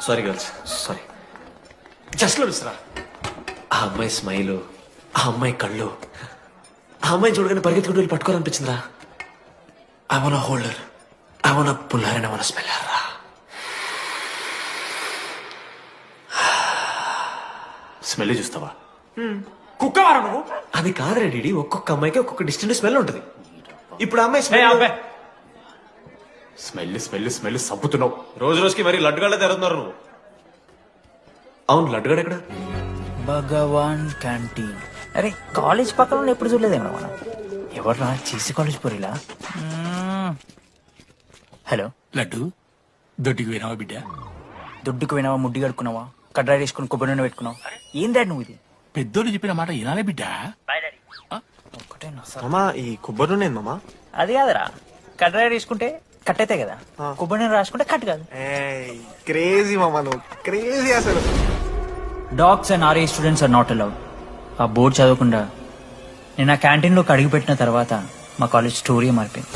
Sorry girls, sorry. Just లో మిస్రా. ఆ అమ్మాయి స్మైల్, ఆ అమ్మాయి కళ్ళు, ఆ అమ్మాయి చూడగానే పరిగెత్తుకుంటూ వెళ్ళి పట్టుకోవాలనిపించిందిరా. I want holder, I want puller and I want smeller రా. స్మెల్ చూస్తావా? కుక్కవారా నువ్వు? అది కాదురా డీడీ, ఒక్కొక్క అమ్మాయికి ఒక్కొక్క డిస్టెంట్ స్మెల్ ఉంటది. ఇప్పుడు ఆ అమ్మాయి స్మెల్ స్మెల్ స్మెల్ సబ్బుతున్నావు. రోజు రోజుకి మరి లడ్డుగడ్డ తెరుతున్నారు నువ్వు. అవును, లడ్డుగడ ఎక్కడ? భగవాన్ క్యాంటీన్. అరే కాలేజ్ పక్కన ఎప్పుడు చూడలేదేమో మనం. ఎవర్రా చీసీ కాలేజ్ పోరిలా? హలో లడ్డు, దొడ్డికి పోయినావా బిడ్డ? దుడ్డుకు పోయినావా, ముడ్డి కడుక్కున్నావా, కడ్రాయి వేసుకుని కొబ్బరి నూనె పెట్టుకున్నావు? ఏం డాడ్ నువ్వు ఇది? పెద్దోళ్ళు చెప్పిన మాట వినాలే బిడ్డ. ఒక్కటే మామా, ఈ కొబ్బరి నూనె ఏంది మామా? అది కాదురా, కడ్రాయి వేసుకుంటే కట్ అయితే కదా, కొబ్బరి నూనె రాసుకుంటే కట్ కాదు. క్రేజీ మామా, నువ్వు క్రేజీ అసలు. Dogs and RA students are not allowed. ఆ బోర్డు చదవకుండా నేను ఆ క్యాంటీన్లోకి అడుగు పెట్టిన తర్వాత మా కాలేజ్ స్టోరీ మారిపోయింది.